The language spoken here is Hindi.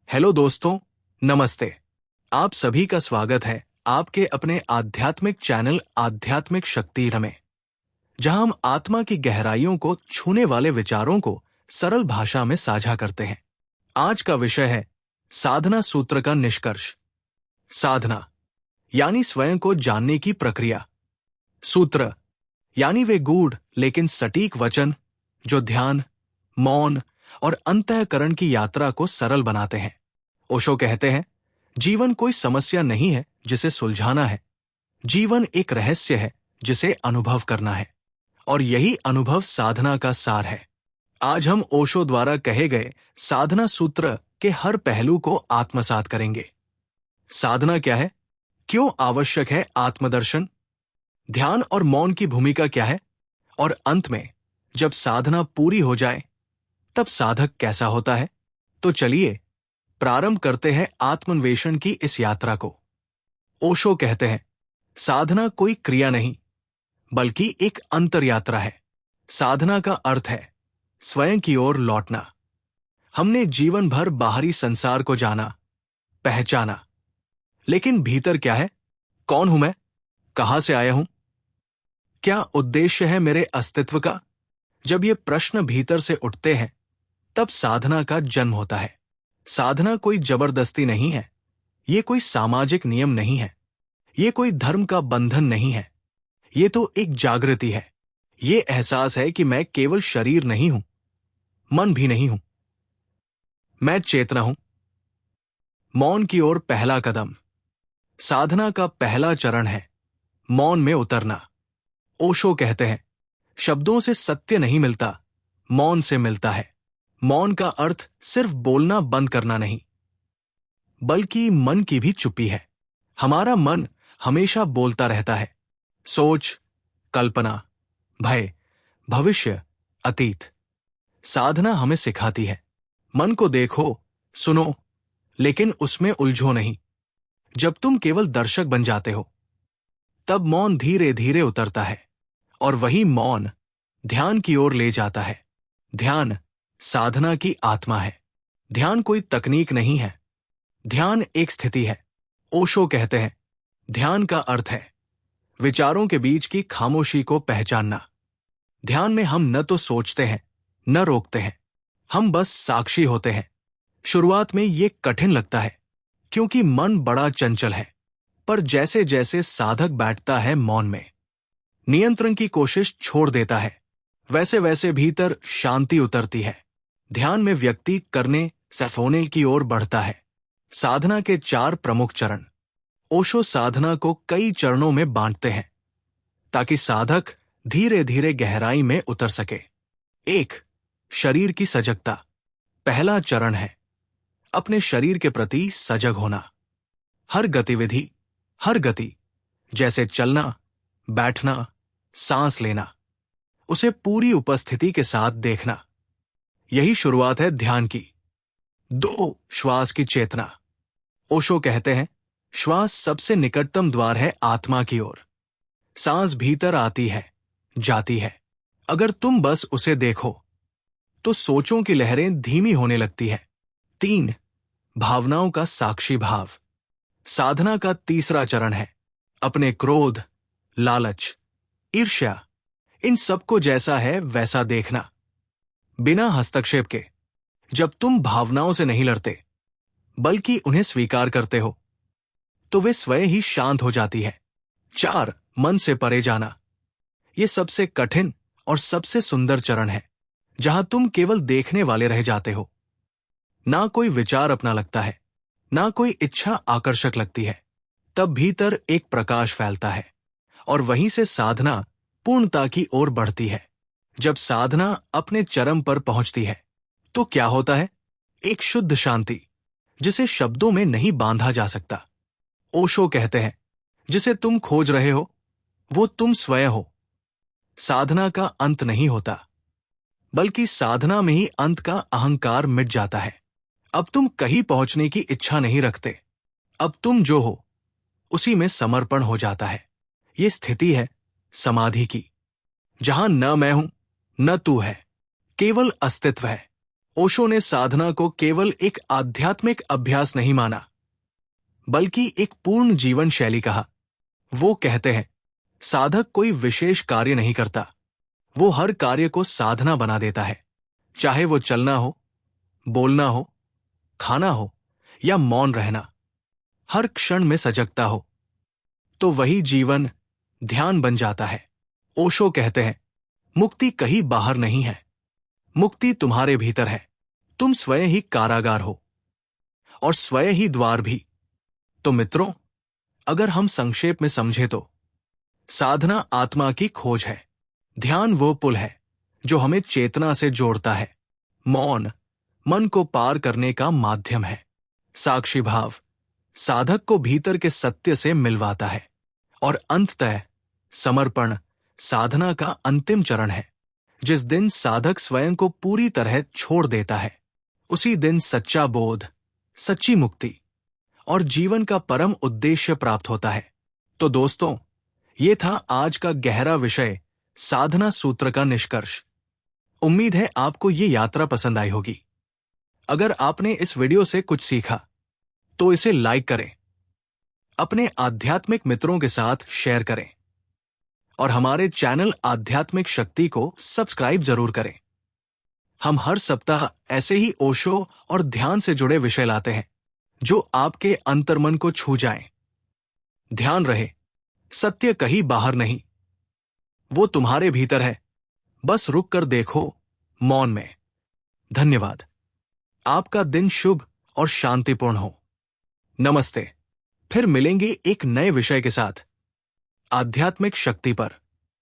हेलो दोस्तों, नमस्ते। आप सभी का स्वागत है आपके अपने आध्यात्मिक चैनल आध्यात्मिक शक्ति में, जहां हम आत्मा की गहराइयों को छूने वाले विचारों को सरल भाषा में साझा करते हैं। आज का विषय है साधना सूत्र का निष्कर्ष। साधना यानी स्वयं को जानने की प्रक्रिया। सूत्र यानी वे गूढ़ लेकिन सटीक वचन जो ध्यान, मौन और अंतःकरण की यात्रा को सरल बनाते हैं। ओशो कहते हैं, जीवन कोई समस्या नहीं है जिसे सुलझाना है। जीवन एक रहस्य है जिसे अनुभव करना है, और यही अनुभव साधना का सार है। आज हम ओशो द्वारा कहे गए साधना सूत्र के हर पहलू को आत्मसात करेंगे। साधना क्या है? क्यों आवश्यक है आत्मदर्शन? ध्यान और मौन की भूमिका क्या है? और अंत में, जब साधना पूरी हो जाए तब साधक कैसा होता है? तो चलिए प्रारंभ करते हैं आत्मन्वेषण की इस यात्रा को। ओशो कहते हैं, साधना कोई क्रिया नहीं बल्कि एक अंतर यात्रा है। साधना का अर्थ है स्वयं की ओर लौटना। हमने जीवन भर बाहरी संसार को जाना, पहचाना, लेकिन भीतर क्या है? कौन हूं मैं? कहां से आया हूं? क्या उद्देश्य है मेरे अस्तित्व का? जब ये प्रश्न भीतर से उठते हैं तब साधना का जन्म होता है। साधना कोई जबरदस्ती नहीं है, ये कोई सामाजिक नियम नहीं है, ये कोई धर्म का बंधन नहीं है। ये तो एक जागृति है। ये एहसास है कि मैं केवल शरीर नहीं हूं, मन भी नहीं हूं, मैं चेतना हूं। मौन की ओर पहला कदम। साधना का पहला चरण है मौन में उतरना। ओशो कहते हैं, शब्दों से सत्य नहीं मिलता, मौन से मिलता है। मौन का अर्थ सिर्फ बोलना बंद करना नहीं, बल्कि मन की भी चुप्पी है। हमारा मन हमेशा बोलता रहता है। सोच, कल्पना, भय, भविष्य, अतीत। साधना हमें सिखाती है, मन को देखो, सुनो, लेकिन उसमें उलझो नहीं। जब तुम केवल दर्शक बन जाते हो तब मौन धीरे धीरे उतरता है, और वही मौन ध्यान की ओर ले जाता है। ध्यान साधना की आत्मा है। ध्यान कोई तकनीक नहीं है, ध्यान एक स्थिति है। ओशो कहते हैं, ध्यान का अर्थ है विचारों के बीच की खामोशी को पहचानना। ध्यान में हम न तो सोचते हैं न रोकते हैं, हम बस साक्षी होते हैं। शुरुआत में ये कठिन लगता है क्योंकि मन बड़ा चंचल है, पर जैसे जैसे साधक बैठता है मौन में, नियंत्रण की कोशिश छोड़ देता है, वैसे वैसे भीतर शांति उतरती है। ध्यान में व्यक्ति करने सिर्फ होने की ओर बढ़ता है। साधना के 4 प्रमुख चरण। ओशो साधना को कई चरणों में बांटते हैं ताकि साधक धीरे धीरे गहराई में उतर सके। 1. शरीर की सजगता। पहला चरण है अपने शरीर के प्रति सजग होना। हर गतिविधि, हर गति, जैसे चलना, बैठना, सांस लेना, उसे पूरी उपस्थिति के साथ देखना। यही शुरुआत है ध्यान की। 2. श्वास की चेतना। ओशो कहते हैं, श्वास सबसे निकटतम द्वार है आत्मा की ओर। सांस भीतर आती है, जाती है। अगर तुम बस उसे देखो तो सोचों की लहरें धीमी होने लगती है। 3. भावनाओं का साक्षी भाव। साधना का तीसरा चरण है अपने क्रोध, लालच, ईर्ष्या, इन सबको जैसा है वैसा देखना, बिना हस्तक्षेप के। जब तुम भावनाओं से नहीं लड़ते बल्कि उन्हें स्वीकार करते हो तो वे स्वयं ही शांत हो जाती है। 4. मन से परे जाना। यह सबसे कठिन और सबसे सुंदर चरण है, जहां तुम केवल देखने वाले रह जाते हो। ना कोई विचार अपना लगता है, ना कोई इच्छा आकर्षक लगती है। तब भीतर एक प्रकाश फैलता है, और वहीं से साधना पूर्णता की ओर बढ़ती है। जब साधना अपने चरम पर पहुंचती है तो क्या होता है? एक शुद्ध शांति जिसे शब्दों में नहीं बांधा जा सकता। ओशो कहते हैं, जिसे तुम खोज रहे हो वो तुम स्वयं हो। साधना का अंत नहीं होता, बल्कि साधना में ही अंत का अहंकार मिट जाता है। अब तुम कहीं पहुंचने की इच्छा नहीं रखते, अब तुम जो हो उसी में समर्पण हो जाता है। ये स्थिति है समाधि की, जहां न मैं हूं न तू है, केवल अस्तित्व है। ओशो ने साधना को केवल एक आध्यात्मिक अभ्यास नहीं माना, बल्कि एक पूर्ण जीवन शैली कहा। वो कहते हैं, साधक कोई विशेष कार्य नहीं करता, वो हर कार्य को साधना बना देता है। चाहे वो चलना हो, बोलना हो, खाना हो या मौन रहना, हर क्षण में सजगता हो, तो वही जीवन ध्यान बन जाता है। ओशो कहते हैं, मुक्ति कहीं बाहर नहीं है, मुक्ति तुम्हारे भीतर है। तुम स्वयं ही कारागार हो और स्वयं ही द्वार भी। तो मित्रों, अगर हम संक्षेप में समझे तो साधना आत्मा की खोज है, ध्यान वो पुल है जो हमें चेतना से जोड़ता है, मौन मन को पार करने का माध्यम है, साक्षी भाव साधक को भीतर के सत्य से मिलवाता है, और अंततः समर्पण साधना का अंतिम चरण है। जिस दिन साधक स्वयं को पूरी तरह छोड़ देता है, उसी दिन सच्चा बोध, सच्ची मुक्ति और जीवन का परम उद्देश्य प्राप्त होता है। तो दोस्तों, ये था आज का गहरा विषय, साधना सूत्र का निष्कर्ष। उम्मीद है आपको ये यात्रा पसंद आई होगी। अगर आपने इस वीडियो से कुछ सीखा तो इसे लाइक करें, अपने आध्यात्मिक मित्रों के साथ शेयर करें और हमारे चैनल आध्यात्मिक शक्ति को सब्सक्राइब जरूर करें। हम हर सप्ताह ऐसे ही ओशो और ध्यान से जुड़े विषय लाते हैं जो आपके अंतर्मन को छू जाएं। ध्यान रहे, सत्य कहीं बाहर नहीं, वो तुम्हारे भीतर है, बस रुक कर देखो मौन में। धन्यवाद। आपका दिन शुभ और शांतिपूर्ण हो। नमस्ते। फिर मिलेंगे एक नए विषय के साथ आध्यात्मिक शक्ति पर।